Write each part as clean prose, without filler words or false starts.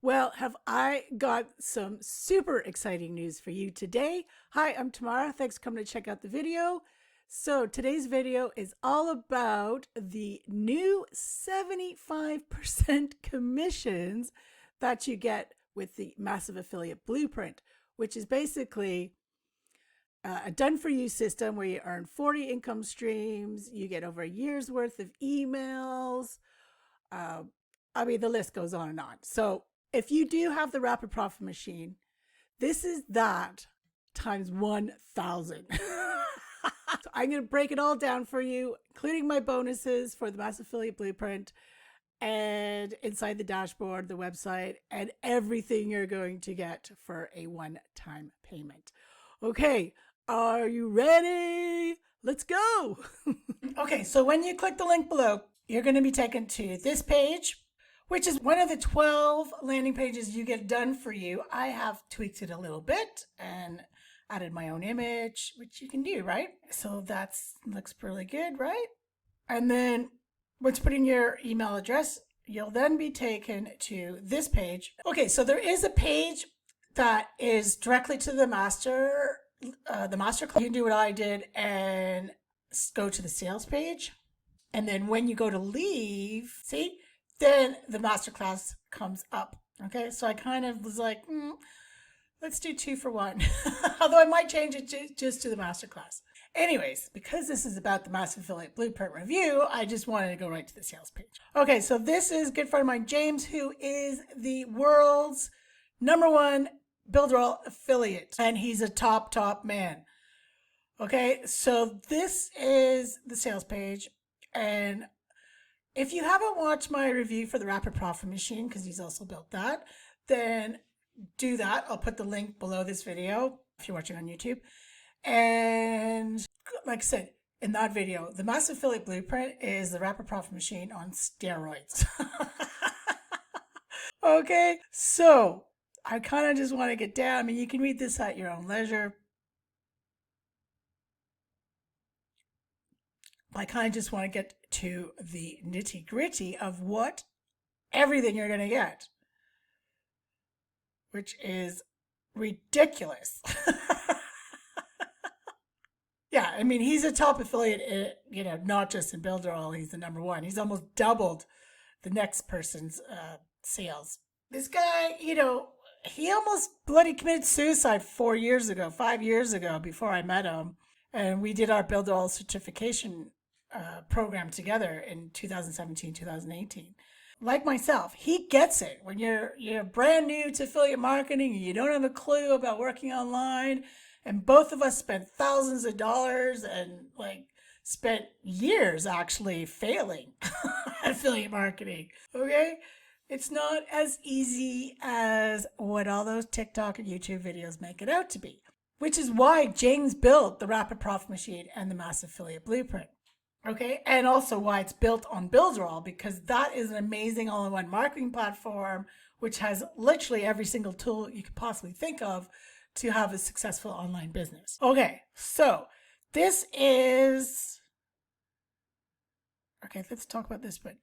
Well, have I got some super exciting news for you today? Hi, I'm Tamara. Thanks for coming to check out the video. So today's video is all about the new 75% commissions that you get with the Massive Affiliate Blueprint, which is basically a done-for-you system where you earn 40 income streams, you get over a year's worth of emails. Uh, the list goes on and on. So if you do have the Rapid Profit Machine, this is that times 1,000. So I'm going to break it all down for you, including my bonuses for the Mass Affiliate Blueprint and inside the dashboard, the website, and everything you're going to get for a one-time payment. Okay, are you ready? Let's go. Okay, so when you click the link below, you're going to be taken to this page, which is one of the 12 landing pages you get done for you. I have tweaked it a little bit and added my own image, which you can do, right? So that looks really good, right? And then once you put in your email address, you'll then be taken to this page. Okay, so there is a page that is directly to the master class. You can do what I did and go to the sales page. And then when you go to leave, see, then the masterclass comes up. Okay, so I kind of was like, let's do 2 for 1. Although I might change it just to the masterclass. Anyways, because this is about the Massive Affiliate Blueprint review, I just wanted to go right to the sales page. Okay, so this is a good friend of mine, James, who is the world's #1 Builderall affiliate. And he's a top man. Okay, so this is the sales page. And if you haven't watched my review for the Rapid Profit Machine, because he's also built that, then do that. I'll put the link below this video if you're watching on YouTube. And like I said, in that video, the Massive Affiliate Blueprint is the Rapid Profit Machine on steroids. Okay, so I kind of just want to get down. I mean, you can read this at your own leisure. I kind of just want to get to the nitty gritty of everything you're going to get, which is ridiculous. Yeah, I mean, he's a top affiliate, not just in Builderall, he's the #1. He's almost doubled the next person's sales. This guy, he almost bloody committed suicide 5 years ago, before I met him. And we did our Builderall certification program together in 2017, 2018. Like myself, he gets it. When you're brand new to affiliate marketing and you don't have a clue about working online, and both of us spent thousands of dollars and spent years actually failing at affiliate marketing. Okay? It's not as easy as what all those TikTok and YouTube videos make it out to be, which is why James built the Rapid Profit Machine and the Massive Affiliate Blueprint. Okay, and also why it's built on Builderall, because that is an amazing all-in-one marketing platform which has literally every single tool you could possibly think of to have a successful online business. Okay, so this is... Okay, let's talk about this bit.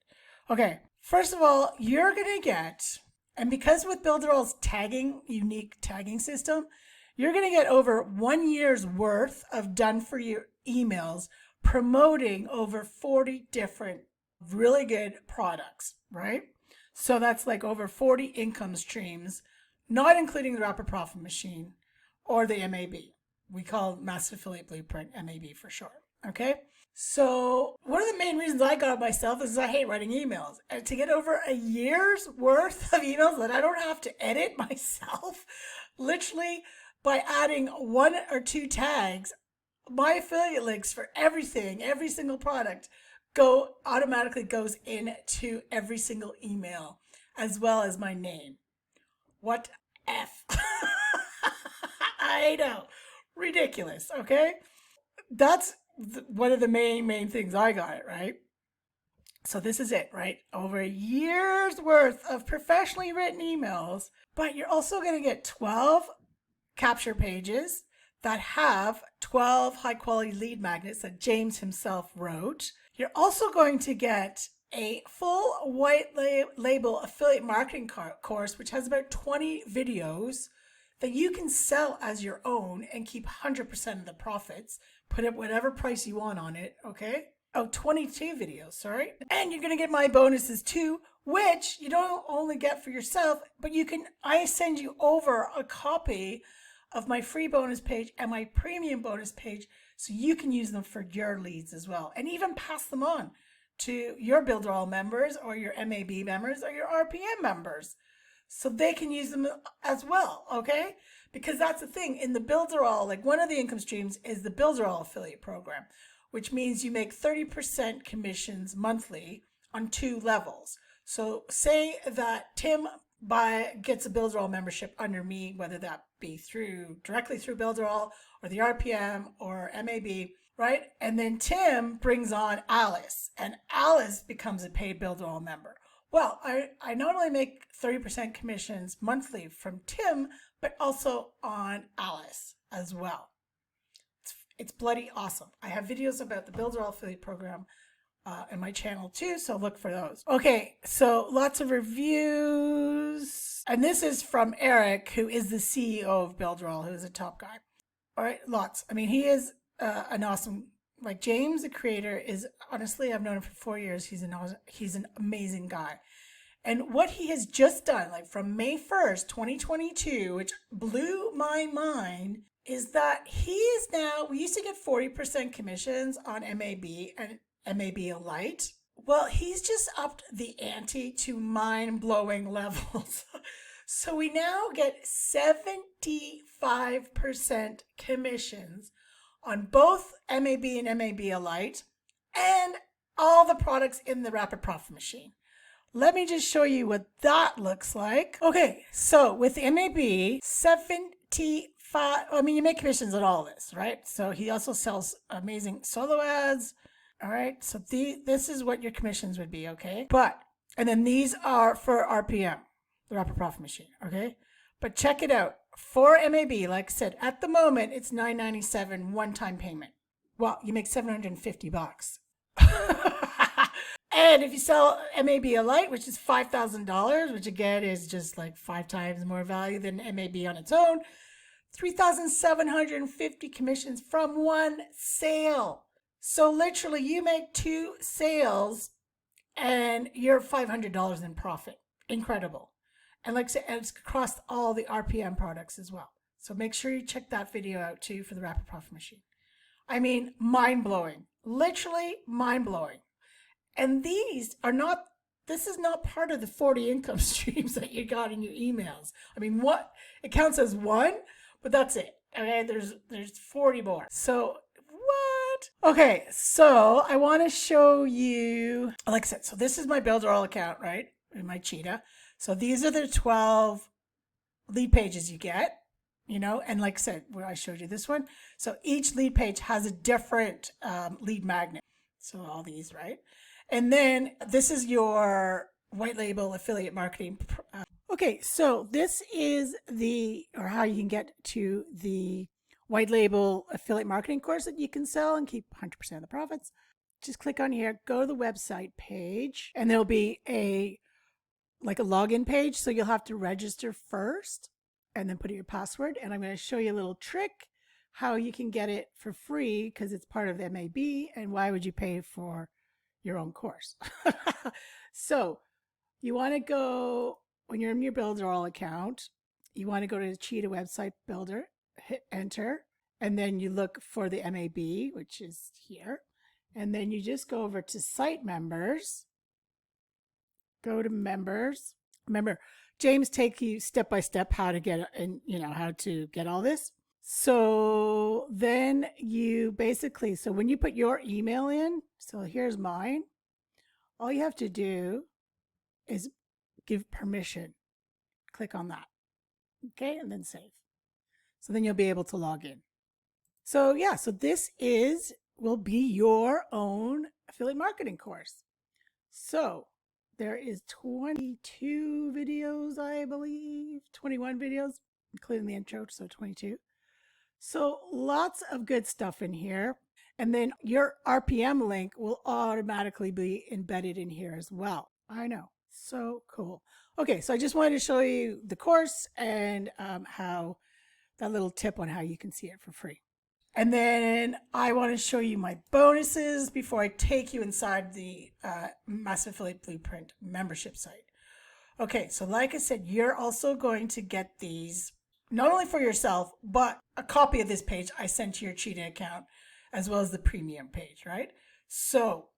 Okay, first of all, you're going to get, and because with Builderall's unique tagging system, you're going to get over 1 year's worth of done-for-you emails promoting over 40 different really good products, right? So that's like over 40 income streams, not including the Rapid Profit Machine or the MAB. We call Massive Affiliate Blueprint MAB for short, okay? So one of the main reasons I got it myself is I hate writing emails. And to get over a year's worth of emails that I don't have to edit myself, literally by adding 1 or 2 tags, my affiliate links for everything, every single product, automatically goes into every single email, as well as my name. What F? I know. Ridiculous, okay? That's one of the main things I got it, right? So this is it, right? Over a year's worth of professionally written emails, but you're also going to get 12 capture pages that have 12 high quality lead magnets that James himself wrote. You're also going to get a full white label affiliate marketing course, which has about 20 videos that you can sell as your own and keep 100% of the profits. Put it whatever price you want on it, okay? Oh, 22 videos, sorry. And you're going to get my bonuses too, which you don't only get for yourself, but I send you over a copy of my free bonus page and my premium bonus page so you can use them for your leads as well, and even pass them on to your Builderall members or your MAB members or your RPM members so they can use them as well, okay? Because that's the thing, in the Builderall, like one of the income streams is the Builderall affiliate program, which means you make 30% commissions monthly on 2 levels. So say that Tim gets a Builderall membership under me, whether that be directly through Builderall or the RPM or MAB, right? And then Tim brings on Alice, and Alice becomes a paid Builderall member. Well, I not only make 30% commissions monthly from Tim, but also on Alice as well. It's bloody awesome. I have videos about the Builderall affiliate program in my channel too, so look for those. Okay, so lots of reviews. And this is from Eric, who is the CEO of Builderall, who is a top guy. All right, lots. I mean, he is an awesome, like James, the creator, is honestly, I've known him for 4 years. He's an amazing guy. And what he has just done, like from May 1st, 2022, which blew my mind, is that he is now, we used to get 40% commissions on MAB and MAB Elite. Well, he's just upped the ante to mind-blowing levels. So we now get 75% commissions on both MAB and MAB Elite and all the products in the Rapid Profit Machine. Let me just show you what that looks like. Okay, so with the MAB, 75, I mean, you make commissions on all this, right? So he also sells amazing solo ads. All right, so this is what your commissions would be, okay? And then these are for RPM, the Rapid Profit Machine, okay? But check it out. For MAB, like I said, at the moment, it's $9.97 one-time payment. Well, you make $750. And if you sell MAB Elite, which is $5,000, which again is just like 5 times more value than MAB on its own, 3,750 commissions from one sale. So literally you make 2 sales and you're $500 in profit. Incredible. And like I said, it's across all the RPM products as well. So make sure you check that video out too for the Rapid Profit Machine. I mean, mind-blowing. Literally mind-blowing. And this is not part of the 40 income streams that you got in your emails. I mean, it counts as one, but that's it. Okay, there's 40 more. So what? Okay, so I want to show you, like I said, so this is my Builderall account, right? In my Cheetah. So these are the 12 lead pages you get, and like I said, where I showed you this one. So each lead page has a different lead magnet. So all these, right? And then this is your white label affiliate marketing. Okay, so this is how you can get to the white label affiliate marketing course that you can sell and keep 100% of the profits. Just click on here, go to the website page, and there'll be a login page. So you'll have to register first and then put in your password. And I'm going to show you a little trick how you can get it for free because it's part of the MAB. And why would you pay for your own course? So you want to go, when you're in your Builderall account, you want to go to the Cheetah website builder, hit enter, and then you look for the MAB, which is here. And then you just go over to site members, go to members. Remember, James takes you step by step how to get, and how to get all this. So then you basically, so when you put your email in, so here's mine, all you have to do is give permission. Click on that. Okay, and then save. So then you'll be able to log in. So yeah, so this will be your own affiliate marketing course. So there is 22 videos, I believe, 21 videos, including the intro, so 22. So lots of good stuff in here. And then your RPM link will automatically be embedded in here as well. I know. So cool. Okay, so I just wanted to show you the course and how that little tip on how you can see it for free. And then I want to show you my bonuses before I take you inside the Massive Affiliate Blueprint membership site. Okay, so like I said, you're also going to get these not only for yourself, but a copy of this page I sent to your Cheetah account as well as the premium page, right? So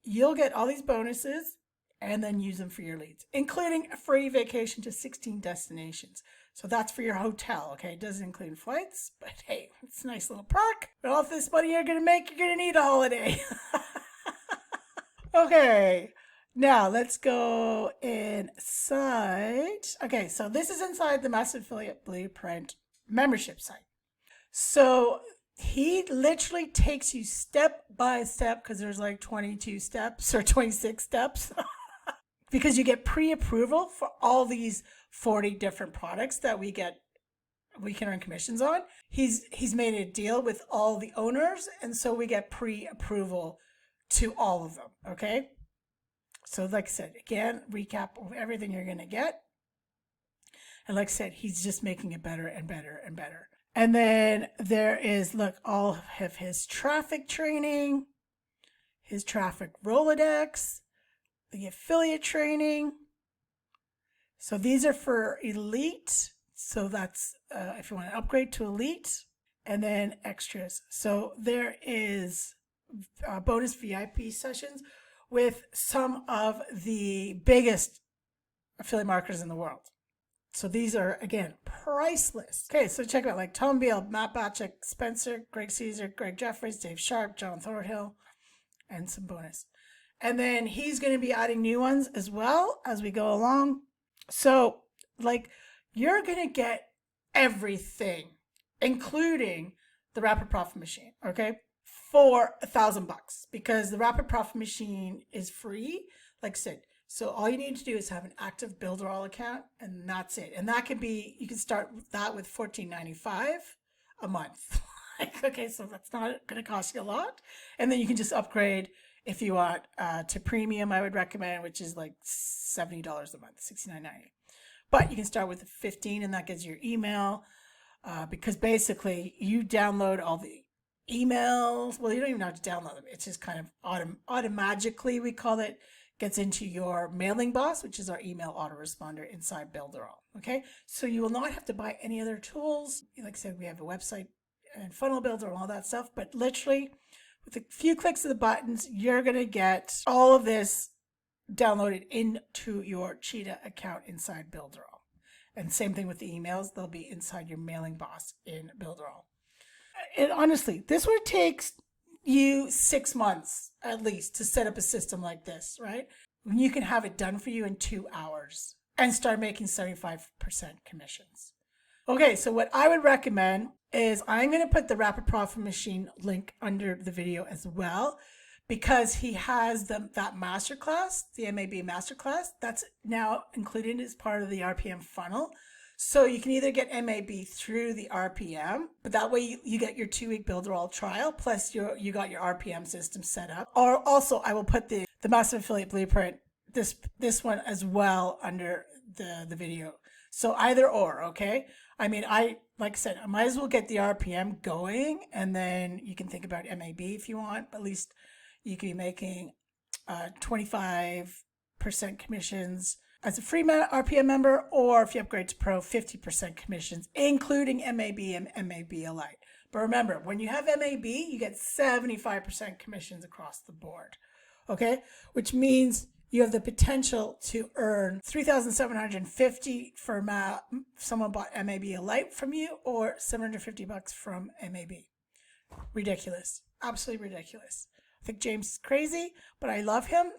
you'll get all these bonuses and then use them for your leads, including a free vacation to 16 destinations. So that's for your hotel, okay? It doesn't include flights, but hey, it's a nice little perk. But all this money you're going to make, you're going to need a holiday. Okay, now let's go inside. Okay, so this is inside the Massive Affiliate Blueprint membership site. So he literally takes you step by step because there's like 22 steps or 26 steps because you get pre-approval for all these 40 different products that we can earn commissions on. He's made a deal with all the owners, and so we get pre-approval to all of them. Okay, so like I said, again, recap of everything you're going to get, and like I said, he's just making it better and better and better. And then there is, look, all of his traffic training, his traffic Rolodex, the affiliate training. So these are for elite. So that's if you want to upgrade to elite, and then extras. So there is bonus VIP sessions with some of the biggest affiliate marketers in the world. So these are, again, priceless. Okay, so check out like Tom Beal, Matt Batchik, Spencer, Greg Caesar, Greg Jeffries, Dave Sharp, John Thornhill, and some bonus. And then he's going to be adding new ones as well as we go along. So like you're going to get everything, including the Rapid Profit Machine, okay, for $1,000 because the Rapid Profit Machine is free, like I said. So all you need to do is have an active Builderall account, and that's it. And that can be, you can start that with $14.95 a month. Okay, so that's not going to cost you a lot. And then you can just upgrade if you want to premium, I would recommend, which is like $70 a month, $69.90. But you can start with 15, and that gives you your email because basically you download all the emails. Well, you don't even have to download them. It's just kind of automatically, we call it, gets into your mailing box, which is our email autoresponder inside Builderall. Okay, so you will not have to buy any other tools. Like I said, we have a website and funnel builder and all that stuff, but literally with a few clicks of the buttons, you're going to get all of this downloaded into your Cheetah account inside Builderall. And same thing with the emails, they'll be inside your mailing box in Builderall. And honestly, this would take you 6 months at least to set up a system like this, right? When you can have it done for you in 2 hours and start making 75% commissions. Okay, so what I would recommend is I'm going to put the Rapid Profit Machine link under the video as well because he has that masterclass, the MAB masterclass, that's now included as part of the RPM funnel. So you can either get MAB through the RPM, but that way you get your 2-week Builderall trial, plus you got your RPM system set up. Or also I will put the Massive Affiliate Blueprint, this one as well under the video. So either or, okay? I mean, like I said, I might as well get the RPM going, and then you can think about MAB if you want. At least you can be making 25% commissions as a free RPM member, or if you upgrade to Pro, 50% commissions, including MAB and MAB Elite. But remember, when you have MAB, you get 75% commissions across the board, okay? Which means you have the potential to earn $3,750 for someone bought MAB Elite from you, or $750 from MAB. Ridiculous. Absolutely ridiculous. I think James is crazy, but I love him.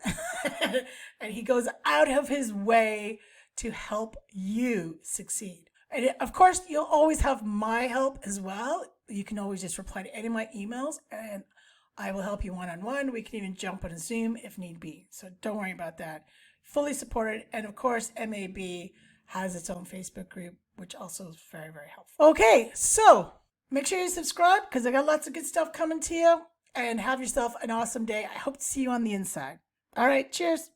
And he goes out of his way to help you succeed. And of course, you'll always have my help as well. You can always just reply to any of my emails, and I will help you one-on-one. We can even jump on a Zoom if need be. So don't worry about that. Fully supported. And of course, MAB has its own Facebook group, which also is very, very helpful. Okay, so make sure you subscribe because I got lots of good stuff coming to you. and have yourself an awesome day. I hope to see you on the inside. All right. Cheers.